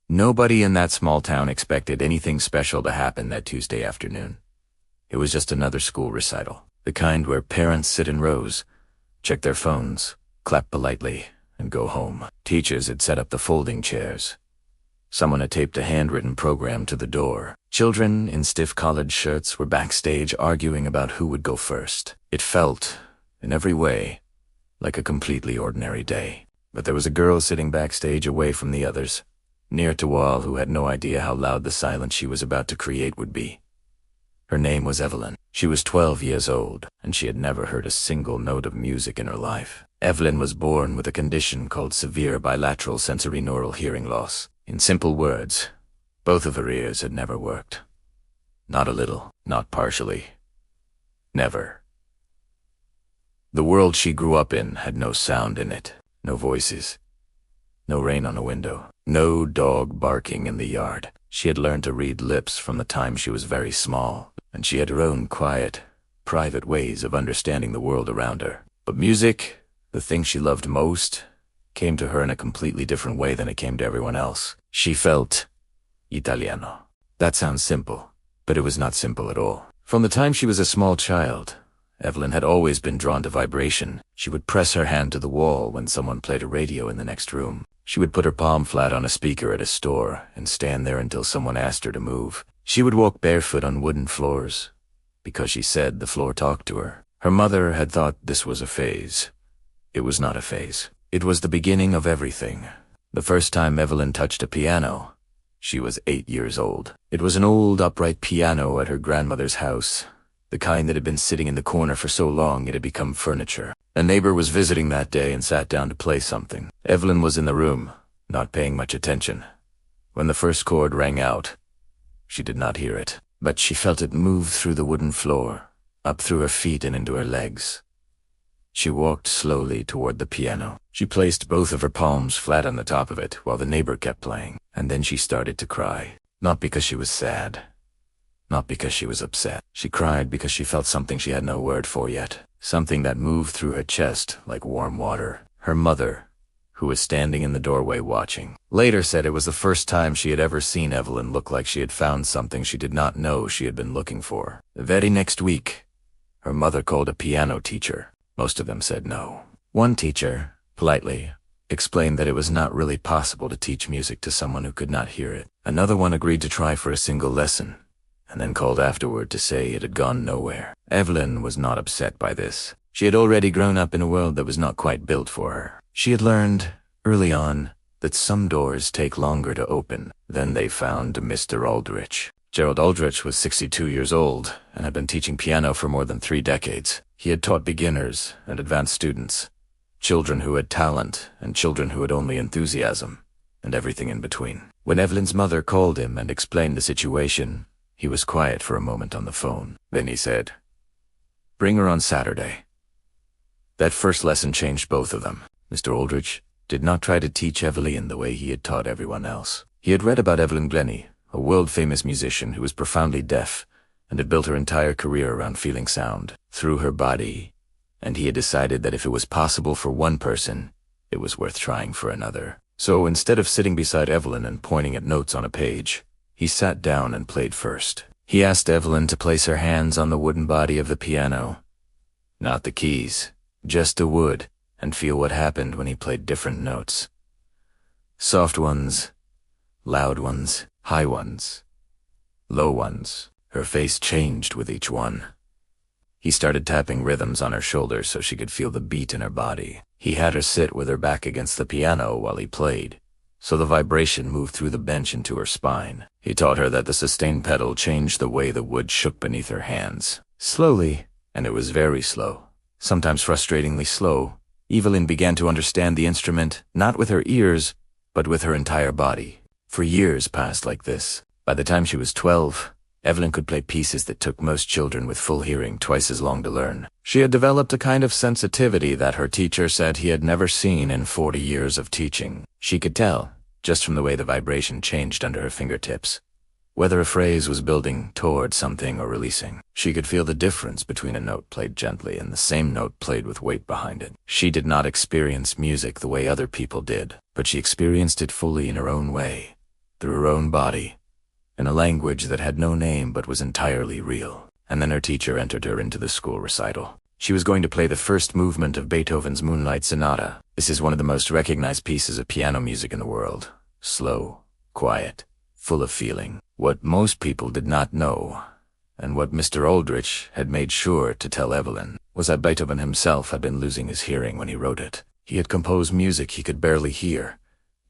Nobody in that small town expected anything special to happen that Tuesday afternoon. It was just another school recital, the kind where parents sit in rows, check their phones, clap politely, and go home. Teachers had set up the folding chairs. Someone had taped a handwritten program to the door. Children in stiff collared shirts were backstage arguing about who would go first. It felt, in every way, like a completely ordinary day. But there was a girl sitting backstage away from the others, near to all, who had no idea how loud the silence she was about to create would be. Her name was Evelyn. She was 12 years old, and she had never heard a single note of music in her life. Evelyn was born with a condition called severe bilateral sensorineural hearing loss. In simple words, both of her ears had never worked. Not a little, not partially. Never. The world she grew up in had no sound in it, no voices, no rain on a window, no dog barking in the yard. She had learned to read lips from the time she was very small, and she had her own quiet, private ways of understanding the world around her. But music, the thing she loved most, came to her in a completely different way than it came to everyone else. She felt Italiano. That sounds simple, but it was not simple at all. From the time she was a small child, Evelyn had always been drawn to vibration. She would press her hand to the wall when someone played a radio in the next room. She would put her palm flat on a speaker at a store and stand there until someone asked her to move. She would walk barefoot on wooden floors, because she said the floor talked to her. Her mother had thought this was a phase. It was not a phase. It was the beginning of everything. The first time Evelyn touched a piano, she was 8 years old. It was an old upright piano at her grandmother's house, the kind that had been sitting in the corner for so long it had become furniture. A neighbor was visiting that day and sat down to play something. Evelyn was in the room, not paying much attention. When the first chord rang out, she did not hear it, but she felt it move through the wooden floor, up through her feet and into her legs. She walked slowly toward the piano. She placed both of her palms flat on the top of it while the neighbor kept playing, and then she started to cry. Not because she was sad, not because she was upset. She cried because she felt something she had no word for yet, something that moved through her chest like warm water. Her mother, who was standing in the doorway watching, later said it was the first time she had ever seen Evelyn look like she had found something she did not know she had been looking for. The very next week, her mother called a piano teacher. Most of them said no. One teacher, politely, explained that it was not really possible to teach music to someone who could not hear it. Another one agreed to try for a single lesson, and then called afterward to say it had gone nowhere. Evelyn was not upset by this. She had already grown up in a world that was not quite built for her. She had learned, early on, that some doors take longer to open. Then they found Mr. Aldrich. Gerald Aldrich was 62 years old and had been teaching piano for more than 3 decades. He had taught beginners and advanced students, children who had talent and children who had only enthusiasm, and everything in between. When Evelyn's mother called him and explained the situation, he was quiet for a moment on the phone. Then he said, "Bring her on Saturday." That first lesson changed both of them. Mr. Aldrich did not try to teach Evelyn the way he had taught everyone else. He had read about Evelyn Glennie, a world-famous musician who was profoundly deaf and had built her entire career around feeling sound through her body, and he had decided that if it was possible for one person, it was worth trying for another. So instead of sitting beside Evelyn and pointing at notes on a page, he sat down and played first. He asked Evelyn to place her hands on the wooden body of the piano, not the keys, just the wood, and feel what happened when he played different notes. Soft ones, loud ones, high ones, low ones. Her face changed with each one. He started tapping rhythms on her shoulders so she could feel the beat in her body. He had her sit with her back against the piano while he played, so the vibration moved through the bench into her spine. He taught her that the sustain pedal changed the way the wood shook beneath her hands. Slowly, and it was very slow, sometimes frustratingly slow, Evelyn began to understand the instrument, not with her ears, but with her entire body. For years passed like this. By the time she was 12, Evelyn could play pieces that took most children with full hearing twice as long to learn. She had developed a kind of sensitivity that her teacher said he had never seen in 40 years of teaching. She could tell, just from the way the vibration changed under her fingertips, whether a phrase was building toward something or releasing. She could feel the difference between a note played gently and the same note played with weight behind it. She did not experience music the way other people did, but she experienced it fully in her own way, through her own body, in a language that had no name but was entirely real. And then her teacher entered her into the school recital. She was going to play the first movement of Beethoven's Moonlight Sonata. This is one of the most recognized pieces of piano music in the world. Slow, quiet, full of feeling. What most people did not know, and what Mr. Aldrich had made sure to tell Evelyn, was that Beethoven himself had been losing his hearing when he wrote it. He had composed music he could barely hear,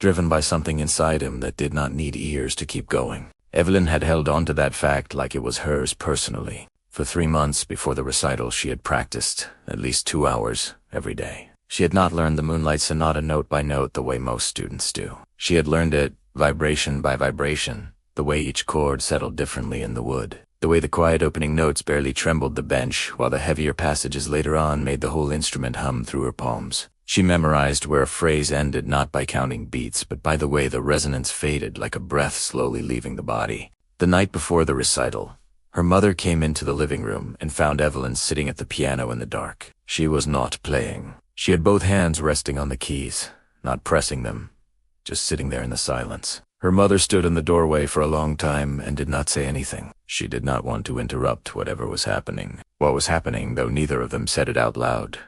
driven by something inside him that did not need ears to keep going. Evelyn had held on to that fact like it was hers personally. For 3 months before the recital, she had practiced at least 2 hours every day. She had not learned the Moonlight Sonata note by note the way most students do. She had learned it vibration by vibration, the way each chord settled differently in the wood, the way the quiet opening notes barely trembled the bench, while the heavier passages later on made the whole instrument hum through her palms. She memorized where a phrase ended not by counting beats, but by the way the resonance faded like a breath slowly leaving the body. The night before the recital, her mother came into the living room and found Evelyn sitting at the piano in the dark. She was not playing. She had both hands resting on the keys, not pressing them, just sitting there in the silence. Her mother stood in the doorway for a long time and did not say anything. She did not want to interrupt whatever was happening. What was happening, though neither of them said it out loud,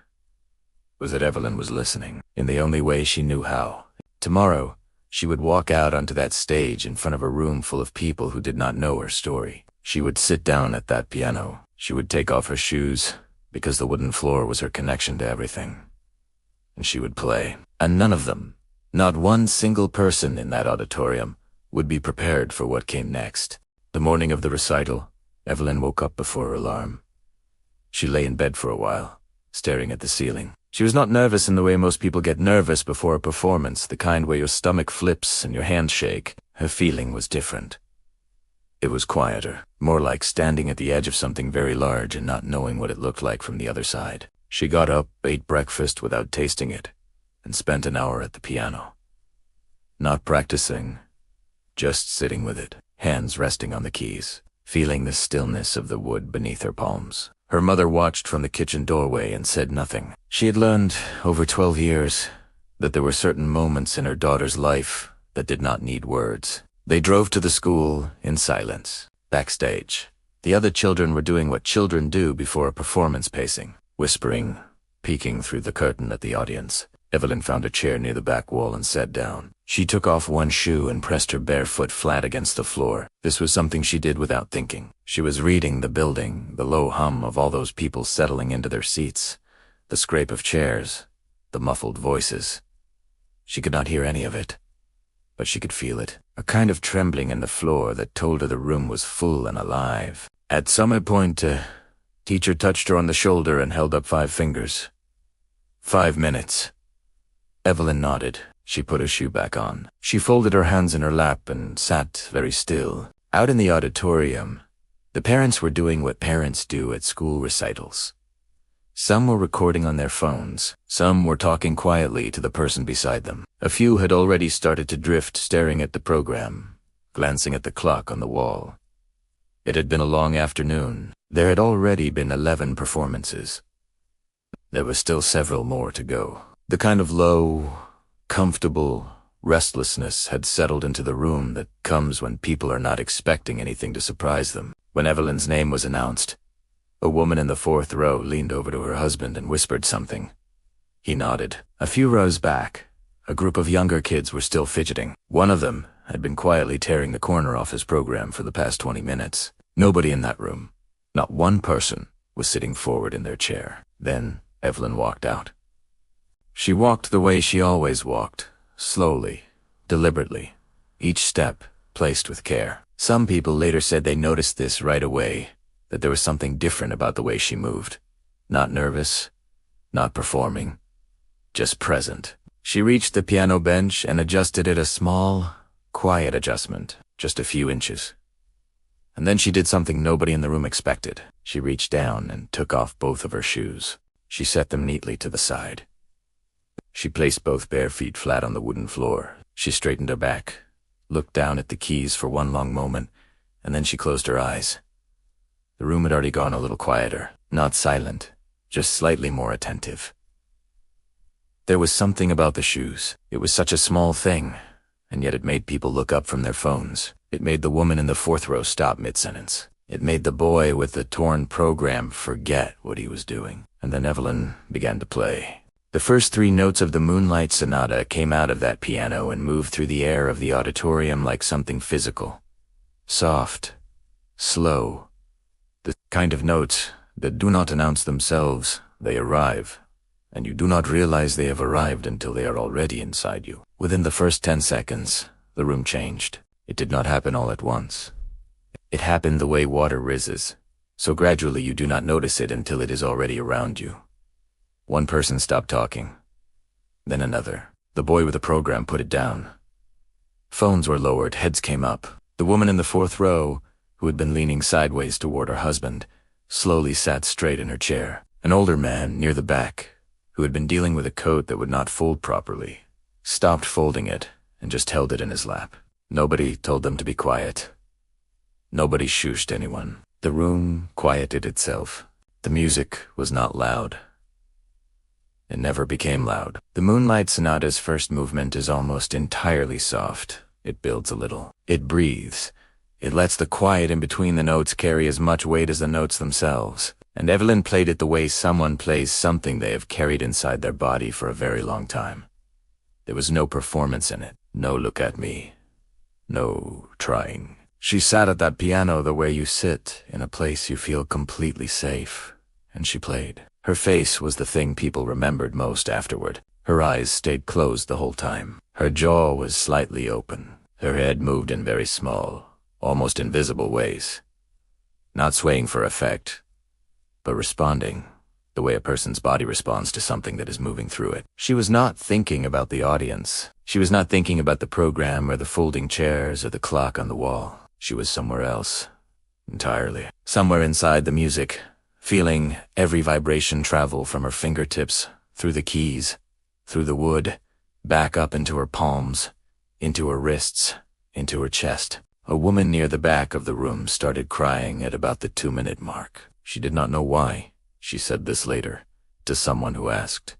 was that Evelyn was listening, in the only way she knew how. Tomorrow, she would walk out onto that stage in front of a room full of people who did not know her story. She would sit down at that piano. She would take off her shoes, because the wooden floor was her connection to everything. And she would play. And none of them, not one single person in that auditorium, would be prepared for what came next. The morning of the recital, Evelyn woke up before her alarm. She lay in bed for a while, staring at the ceiling. She was not nervous in the way most people get nervous before a performance, the kind where your stomach flips and your hands shake. Her feeling was different. It was quieter, more like standing at the edge of something very large and not knowing what it looked like from the other side. She got up, ate breakfast without tasting it, and spent an hour at the piano. Not practicing, just sitting with it, hands resting on the keys, feeling the stillness of the wood beneath her palms. Her mother watched from the kitchen doorway and said nothing. She had learned, over 12 years, that there were certain moments in her daughter's life that did not need words. They drove to the school in silence. Backstage, the other children were doing what children do before a performance, pacing, whispering, peeking through the curtain at the audience. Evelyn found a chair near the back wall and sat down. She took off one shoe and pressed her bare foot flat against the floor. This was something she did without thinking. She was reading the building, the low hum of all those people settling into their seats, the scrape of chairs, the muffled voices. She could not hear any of it, but she could feel it, a kind of trembling in the floor that told her the room was full and alive. At some point, teacher touched her on the shoulder and held up 5 fingers. 5 minutes. Evelyn nodded. She put her shoe back on. She folded her hands in her lap and sat very still. Out in the auditorium, the parents were doing what parents do at school recitals. Some were recording on their phones. Some were talking quietly to the person beside them. A few had already started to drift, staring at the program, glancing at the clock on the wall. It had been a long afternoon. There had already been 11 performances. There were still several more to go. The kind of low, comfortable restlessness had settled into the room that comes when people are not expecting anything to surprise them. When Evelyn's name was announced, a woman in the 4th row leaned over to her husband and whispered something. He nodded. A few rows back, a group of younger kids were still fidgeting. One of them had been quietly tearing the corner off his program for the past 20 minutes. Nobody in that room, not one person, was sitting forward in their chair. Then Evelyn walked out. She walked the way she always walked, slowly, deliberately, each step placed with care. Some people later said they noticed this right away, that there was something different about the way she moved. Not nervous, not performing, just present. She reached the piano bench and adjusted it, a small, quiet adjustment, just a few inches. And then she did something nobody in the room expected. She reached down and took off both of her shoes. She set them neatly to the side. She placed both bare feet flat on the wooden floor. She straightened her back, looked down at the keys for one long moment, and then she closed her eyes. The room had already gone a little quieter, not silent, just slightly more attentive. There was something about the shoes. It was such a small thing, and yet it made people look up from their phones. It made the woman in the fourth row stop mid-sentence. It made the boy with the torn program forget what he was doing. And then Evelyn began to play. The first 3 notes of the Moonlight Sonata came out of that piano and moved through the air of the auditorium like something physical. Soft, slow, the kind of notes that do not announce themselves, they arrive, and you do not realize they have arrived until they are already inside you. Within the first 10 seconds, the room changed. It did not happen all at once. It happened the way water rises, so gradually you do not notice it until it is already around you. One person stopped talking, then another. The boy with the program put it down. Phones were lowered, heads came up. The woman in the fourth row, who had been leaning sideways toward her husband, slowly sat straight in her chair. An older man near the back, who had been dealing with a coat that would not fold properly, stopped folding it and just held it in his lap. Nobody told them to be quiet. Nobody shooshed anyone. The room quieted itself. The music was not loud. It never became loud. The Moonlight Sonata's first movement is almost entirely soft. It builds a little. It breathes. It lets the quiet in between the notes carry as much weight as the notes themselves. And Evelyn played it the way someone plays something they have carried inside their body for a very long time. There was no performance in it. No look at me. No trying. She sat at that piano the way you sit in a place you feel completely safe, and she played. Her face was the thing people remembered most afterward. Her eyes stayed closed the whole time. Her jaw was slightly open. Her head moved in very small, almost invisible ways. Not swaying for effect, but responding the way a person's body responds to something that is moving through it. She was not thinking about the audience. She was not thinking about the program or the folding chairs or the clock on the wall. She was somewhere else, entirely. Somewhere inside the music, feeling every vibration travel from her fingertips, through the keys, through the wood, back up into her palms, into her wrists, into her chest. A woman near the back of the room started crying at about the 2-minute mark. She did not know why. She said this later, to someone who asked.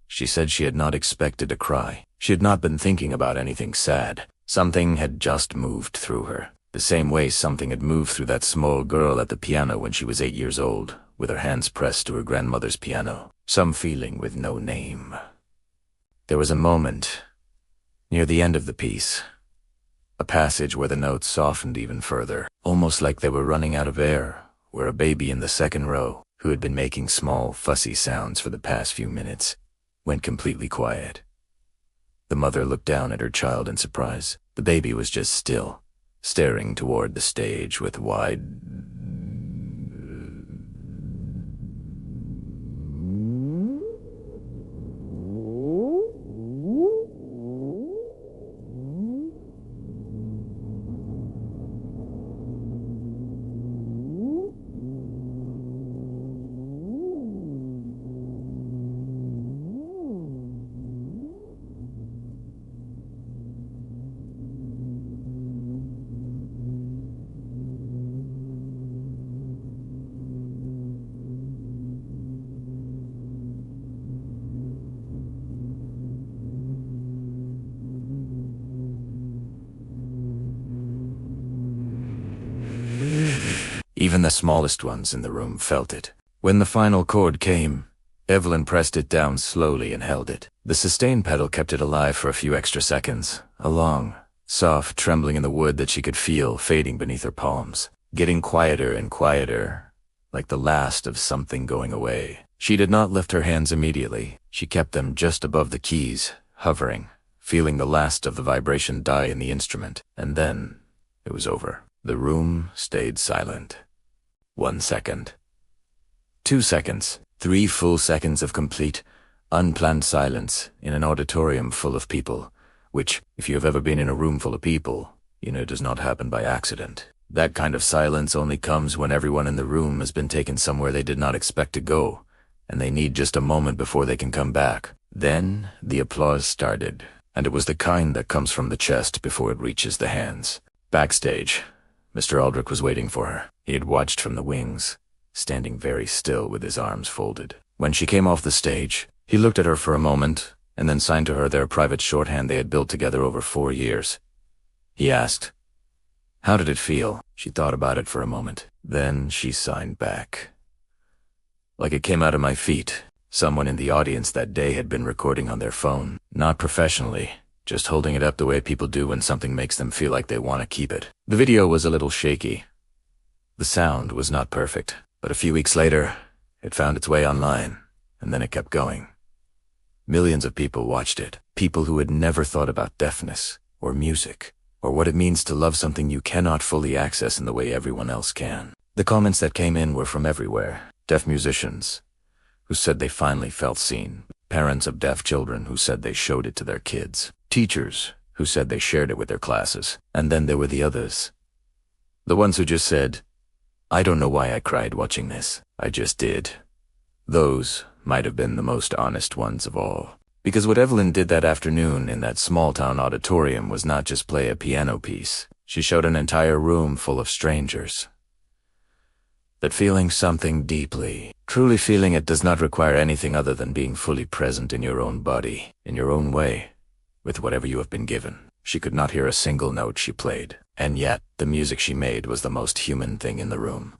She said she had not expected to cry. She had not been thinking about anything sad. Something had just moved through her, the same way something had moved through that small girl at the piano when she was 8 years old, with her hands pressed to her grandmother's piano. Some feeling with no name. There was a moment, near the end of the piece, a passage where the notes softened even further, almost like they were running out of air, where a baby in the second row, who had been making small, fussy sounds for the past few minutes, went completely quiet. The mother looked down at her child in surprise. The baby was just still, staring toward the stage with wide... Even the smallest ones in the room felt it. When the final chord came, Evelyn pressed it down slowly and held it. The sustain pedal kept it alive for a few extra seconds, a long, soft trembling in the wood that she could feel fading beneath her palms, getting quieter and quieter, like the last of something going away. She did not lift her hands immediately. She kept them just above the keys, hovering, feeling the last of the vibration die in the instrument. And then it was over. The room stayed silent. 1 second. 2 seconds. 3 full seconds of complete, unplanned silence in an auditorium full of people, which, if you have ever been in a room full of people, you know does not happen by accident. That kind of silence only comes when everyone in the room has been taken somewhere they did not expect to go, and they need just a moment before they can come back. Then the applause started, and it was the kind that comes from the chest before it reaches the hands. Backstage, Mr. Aldrich was waiting for her. He had watched from the wings, standing very still with his arms folded. When she came off the stage, he looked at her for a moment, and then signed to her their private shorthand they had built together over 4 years. He asked, "How did it feel?" She thought about it for a moment. Then she signed back. "Like it came out of my feet." Someone in the audience that day had been recording on their phone, not professionally, just holding it up the way people do when something makes them feel like they want to keep it. The video was a little shaky. The sound was not perfect, but a few weeks later, it found its way online, and then it kept going. Millions of people watched it, people who had never thought about deafness, or music, or what it means to love something you cannot fully access in the way everyone else can. The comments that came in were from everywhere. Deaf musicians who said they finally felt seen, parents of deaf children who said they showed it to their kids, teachers who said they shared it with their classes, and then there were the others. The ones who just said, "I don't know why I cried watching this, I just did." Those might have been the most honest ones of all. Because what Evelyn did that afternoon in that small-town auditorium was not just play a piano piece. She showed an entire room full of strangers that feeling something deeply, truly feeling it, does not require anything other than being fully present in your own body, in your own way, with whatever you have been given. She could not hear a single note she played, and yet the music she made was the most human thing in the room.